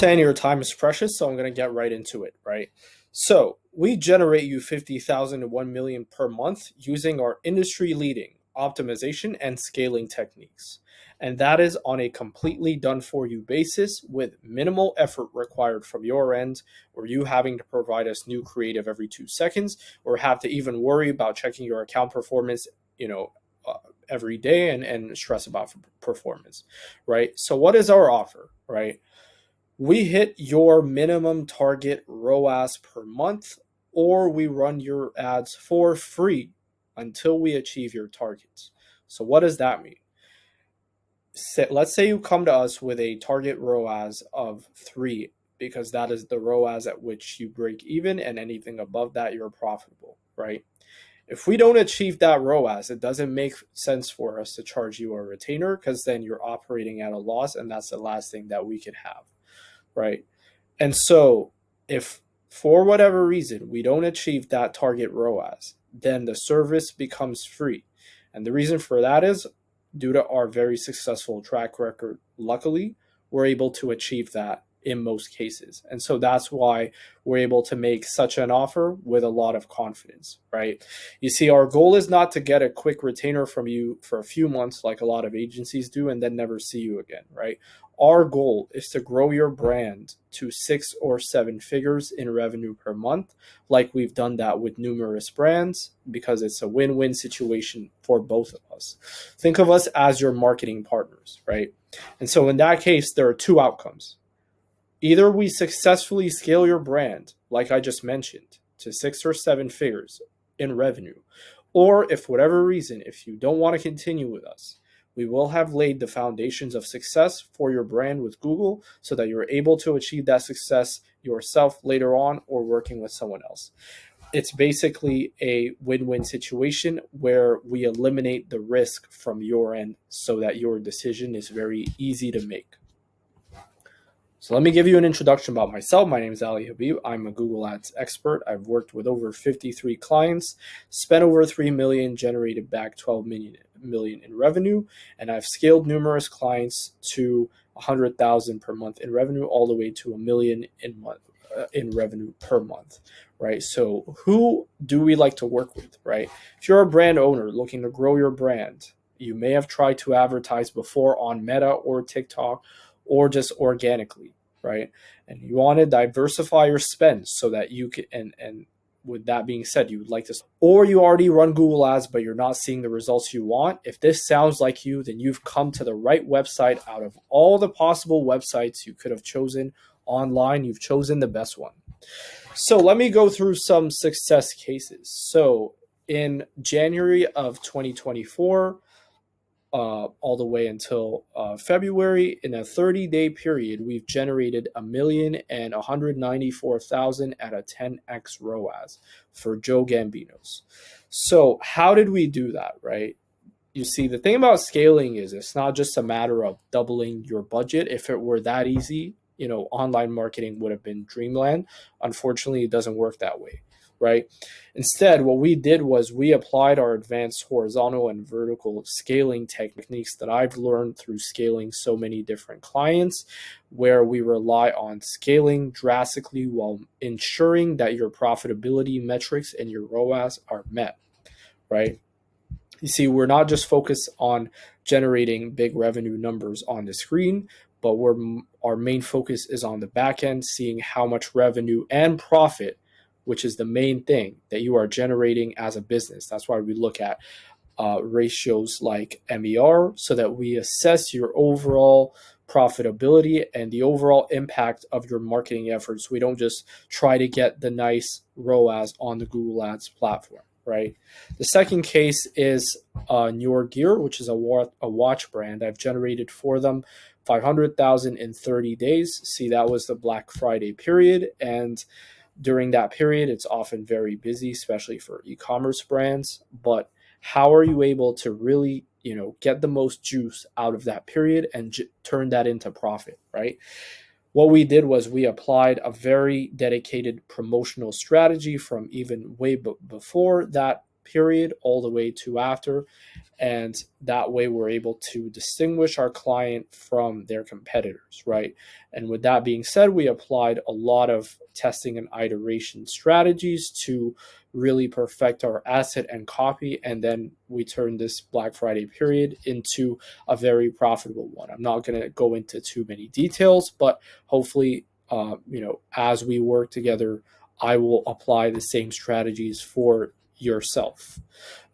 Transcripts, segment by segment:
understand your time is precious, so I'm going to get right into it, right? So, we generate you 50,000 to 1 million per month using our industry leading optimization and scaling techniques. And that is on a completely done for you basis with minimal effort required from your end, or you having to provide us new creative every 2 seconds, or have to even worry about checking your account performance, you know, uh, every day and stress about performance, right? So, what is our offer, right? We hit your minimum target ROAS per month, or we run your ads for free until we achieve your targets. So, what does that mean? Let's say you come to us with a target ROAS of 3, because that is the ROAS at which you break even, and anything above that, you're profitable, right? If we don't achieve that ROAS, it doesn't make sense for us to charge you a retainer, because then you're operating at a loss, and that's the last thing that we could have, right? And so, if for whatever reason we don't achieve that target ROAS, then the service becomes free. And the reason for that is due to our very successful track record. Luckily, we're able to achieve that in most cases. And so that's why we're able to make such an offer with a lot of confidence, right? You see, our goal is not to get a quick retainer from you for a few months like a lot of agencies do and then never see you again, right? Our goal is to grow your brand to 6 or 7 figures in revenue per month, like we've done that with numerous brands, because it's a win-win situation for both of us. Think of us as your marketing partners, right? And so in that case, there are two outcomes. Either we successfully scale your brand, like I just mentioned, to 6 or 7 figures in revenue, or if for whatever reason, if you don't want to continue with us, we will have laid the foundations of success for your brand with Google so that you're able to achieve that success yourself later on or working with someone else. It's basically a win-win situation where we eliminate the risk from your end so that your decision is very easy to make. So let me give you an introduction about myself. My name is Ali Habib. I'm a Google Ads expert. I've worked with over 53 clients, spent over 3 million, generated back 12 million in revenue, and I've scaled numerous clients to 100,000 per month in revenue, all the way to a million in revenue per month, right? So who do we like to work with, right? If you're a brand owner looking to grow your brand, you may have tried to advertise before on Meta or TikTok, or just organically, right? And you want to diversify your spend so that you can, and with that being said, you would like to, or you already run Google Ads, but you're not seeing the results you want. If this sounds like you, then you've come to the right website. Out of all the possible websites you could have chosen online, you've chosen the best one. So let me go through some success cases. So in January of 2024, all the way until February, in a 30-day period, we've generated 1,194,000 at a 10x ROAS for Joe Gambinos. So how did we do that, right? You see, the thing about scaling is it's not just a matter of doubling your budget. If it were that easy, online marketing would have been dreamland. Unfortunately, it doesn't work that way, right? Instead, what we did was we applied our advanced horizontal and vertical scaling techniques that I've learned through scaling so many different clients, where we rely on scaling drastically while ensuring that your profitability metrics and your ROAS are met, right? You see, we're not just focused on generating big revenue numbers on the screen, but our main focus is on the back end, seeing how much revenue and profit, which is the main thing that you are generating as a business. That's why we look at ratios like MER, so that we assess your overall profitability and the overall impact of your marketing efforts. We don't just try to get the nice ROAS on the Google Ads platform, right? The second case is Newer Gear, which is a watch brand. I've generated for them 500,000 in 30 days. See, that was the Black Friday period, and during that period, it's often very busy, especially for e-commerce brands. But how are you able to really, get the most juice out of that period and turn that into profit, right? What we did was we applied a very dedicated promotional strategy from even way before that period all the way to after, and that way we're able to distinguish our client from their competitors, right? And with that being said, we applied a lot of testing and iteration strategies to really perfect our asset and copy, and then we turned this Black Friday period into a very profitable one. I'm not going to go into too many details, but hopefully, as we work together, I will apply the same strategies for yourself.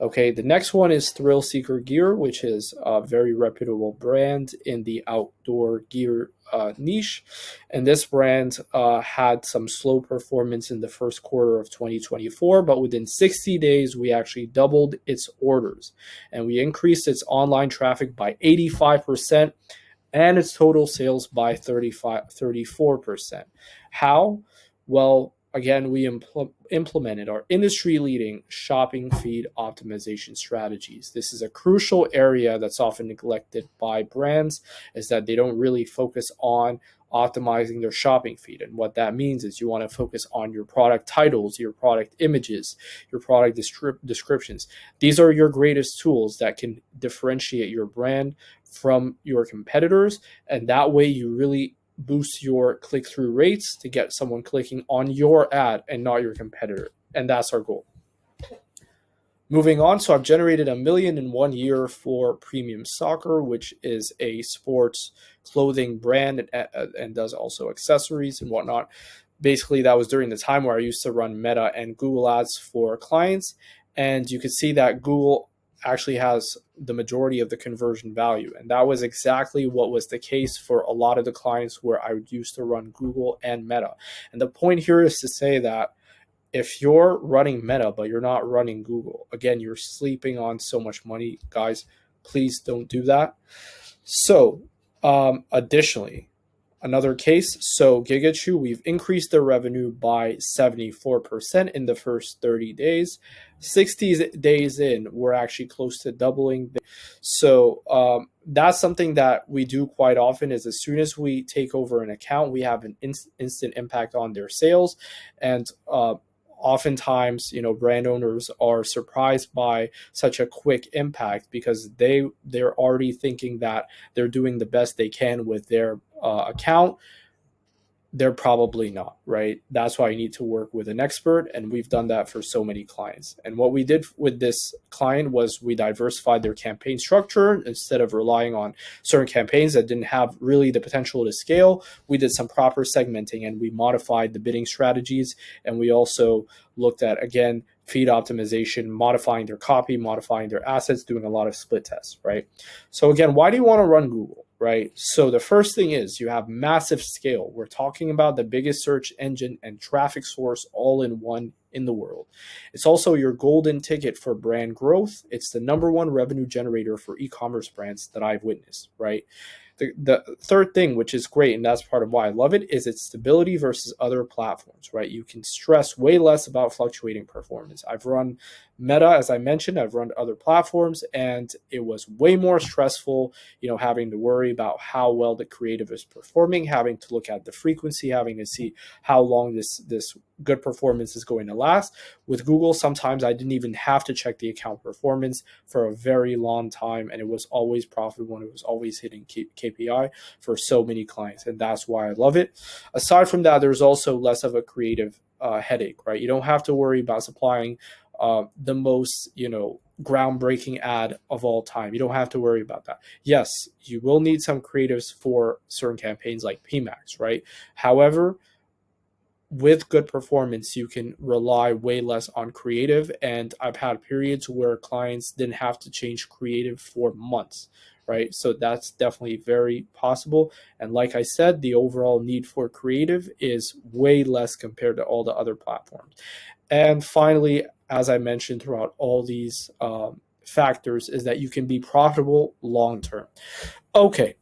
Okay, the next one is Thrill Seeker Gear, which is a very reputable brand in the outdoor gear niche. And this brand had some slow performance in the first quarter of 2024, but within 60 days, we actually doubled its orders and we increased its online traffic by 85% and its total sales by 34%. How? Well, again, we implemented our industry leading shopping feed optimization strategies. This is a crucial area that's often neglected by brands, is that they don't really focus on optimizing their shopping feed. And what that means is you want to focus on your product titles, your product images, your product descriptions. These are your greatest tools that can differentiate your brand from your competitors, and that way you really boost your click-through rates to get someone clicking on your ad and not your competitor. And that's our goal. Moving on, so I've generated $1 million in 1 year for Premium Soccer, which is a sports clothing brand and does also accessories and whatnot. Basically, that was during the time where I used to run Meta and Google ads for clients. And you could see that Google actually has the majority of the conversion value. And that was exactly what was the case for a lot of the clients where I used to run Google and Meta. And the point here is to say that if you're running Meta, but you're not running Google, again, you're sleeping on so much money. Guys, please don't do that. So, additionally, another case, so Gigachu, we've increased their revenue by 74% in the first 30 days. 60 days in, we're actually close to doubling. So that's something that we do quite often, is as soon as we take over an account, we have an instant impact on their sales. And oftentimes, brand owners are surprised by such a quick impact because they're already thinking that they're doing the best they can with their account. They're probably not, right? That's why you need to work with an expert, and we've done that for so many clients. And what we did with this client was we diversified their campaign structure. Instead of relying on certain campaigns that didn't have really the potential to scale, we did some proper segmenting and we modified the bidding strategies. And we also looked at, again, feed optimization, modifying their copy, modifying their assets, doing a lot of split tests, right? So again, why do you want to run Google? Right. So the first thing is you have massive scale. We're talking about the biggest search engine and traffic source all in one in the world. It's also your golden ticket for brand growth. It's the number one revenue generator for e-commerce brands that I've witnessed, right? The third thing, which is great, and that's part of why I love it, is its stability versus other platforms, right? You can stress way less about fluctuating performance. I've run Meta, as I mentioned, I've run other platforms, and it was way more stressful, having to worry about how well the creative is performing, having to look at the frequency, having to see how long this good performance is going to last. With Google, sometimes I didn't even have to check the account performance for a very long time, and it was always profitable and it was always hitting KPI for so many clients, and that's why I love it. Aside from that, there's also less of a creative headache, right? You don't have to worry about supplying the most, groundbreaking ad of all time. You don't have to worry about that. Yes, you will need some creatives for certain campaigns like PMAX, right? However, with good performance, you can rely way less on creative. And I've had periods where clients didn't have to change creative for months, right? So that's definitely very possible. And like I said, the overall need for creative is way less compared to all the other platforms. And finally, as I mentioned throughout all these factors, is that you can be profitable long term. Okay,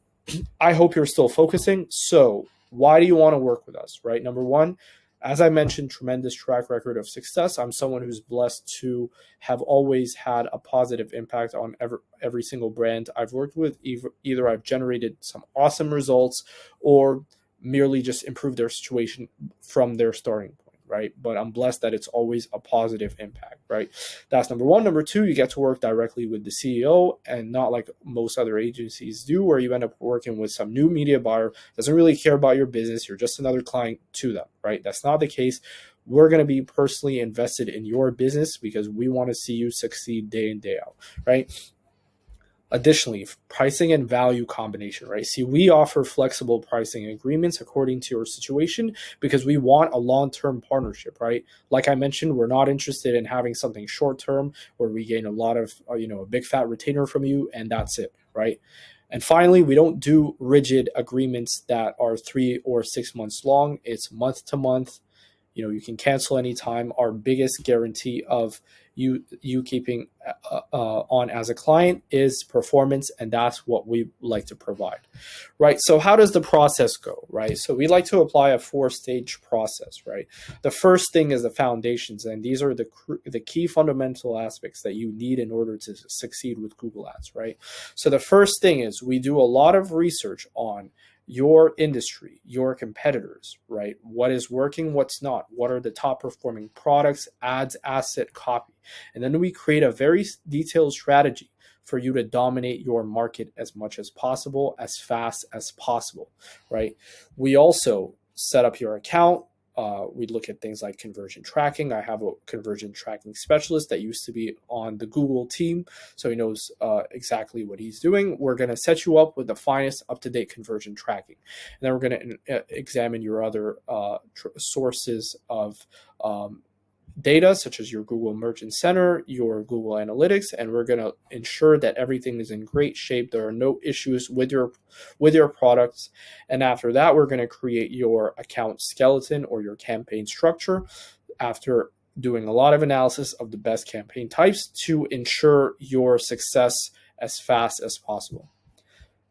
I hope you're still focusing. So why do you want to work with us, right? Number one, as I mentioned, tremendous track record of success. I'm someone who's blessed to have always had a positive impact on every single brand I've worked with. Either I've generated some awesome results or merely just improved their situation from their starting point. right? But I'm blessed that it's always a positive impact, right? That's number one. Number two, you get to work directly with the CEO, and not like most other agencies do, where you end up working with some new media buyer doesn't really care about your business. You're just another client to them, right? That's not the case. We're going to be personally invested in your business because we want to see you succeed day in, day out, right? Additionally, pricing and value combination, right? See, we offer flexible pricing agreements according to your situation because we want a long-term partnership, right? Like I mentioned, we're not interested in having something short-term where we gain a lot of, a big fat retainer from you and that's it, right? And finally, we don't do rigid agreements that are 3 or 6 months long. It's month to month. You can cancel anytime. Our biggest guarantee of you keeping on as a client is performance, and that's what we like to provide, right? So how does the process go, right? So we like to apply a 4-stage process, right? The first thing is the foundations, and these are the key fundamental aspects that you need in order to succeed with Google Ads, right? So the first thing is we do a lot of research on your industry, your competitors, right? What is working, what's not? What are the top performing products, ads, asset, copy? And then we create a very detailed strategy for you to dominate your market as much as possible, as fast as possible, right? We also set up your account. We look at things like conversion tracking. I have a conversion tracking specialist that used to be on the Google team, so he knows exactly what he's doing. We're going to set you up with the finest up-to-date conversion tracking. And then we're going to examine your other sources of data, such as your Google Merchant Center, your Google Analytics, and we're going to ensure that everything is in great shape. There are no issues with your products. And after that, we're going to create your account skeleton or your campaign structure after doing a lot of analysis of the best campaign types to ensure your success as fast as possible.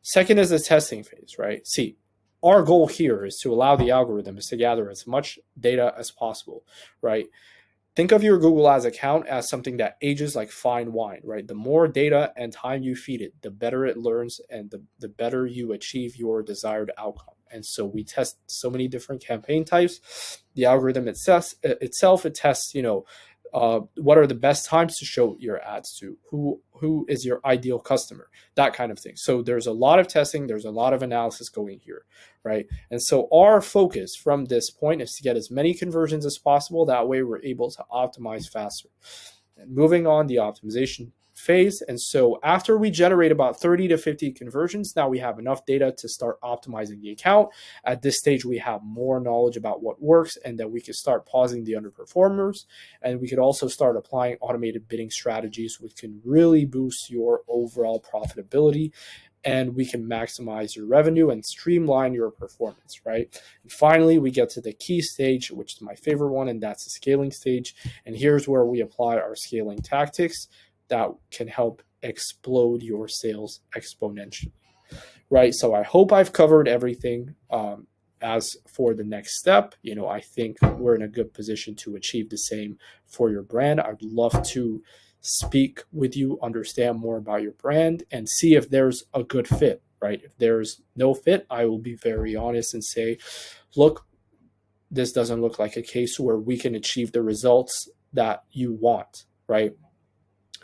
Second is the testing phase, right? See, our goal here is to allow the algorithms to gather as much data as possible, right? Think of your Google Ads account as something that ages like fine wine, right? The more data and time you feed it, the better it learns and the better you achieve your desired outcome. And so we test so many different campaign types. The algorithm itself it tests, what are the best times to show your ads to, who is your ideal customer, that kind of thing. So there's a lot of testing, there's a lot of analysis going here, right? And so our focus from this point is to get as many conversions as possible. That way we're able to optimize faster. And moving on, the optimization phase. And so after we generate about 30 to 50 conversions, now we have enough data to start optimizing the account. At this stage, we have more knowledge about what works, and then we can start pausing the underperformers. And we could also start applying automated bidding strategies, which can really boost your overall profitability. And we can maximize your revenue and streamline your performance, right? And finally, we get to the key stage, which is my favorite one, and that's the scaling stage. And here's where we apply our scaling tactics that can help explode your sales exponentially, right? So I hope I've covered everything. As for the next step, I think we're in a good position to achieve the same for your brand. I'd love to speak with you, understand more about your brand, and see if there's a good fit, right? If there's no fit, I will be very honest and say, look, this doesn't look like a case where we can achieve the results that you want, right?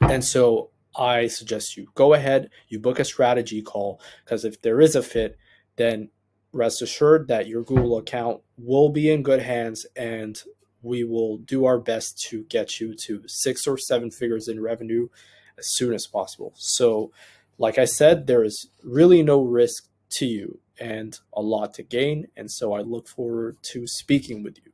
And so I suggest you go ahead, you book a strategy call, because if there is a fit, then rest assured that your Google account will be in good hands, and we will do our best to get you to 6 or 7 figures in revenue as soon as possible. So, like I said, there is really no risk to you and a lot to gain. And so I look forward to speaking with you.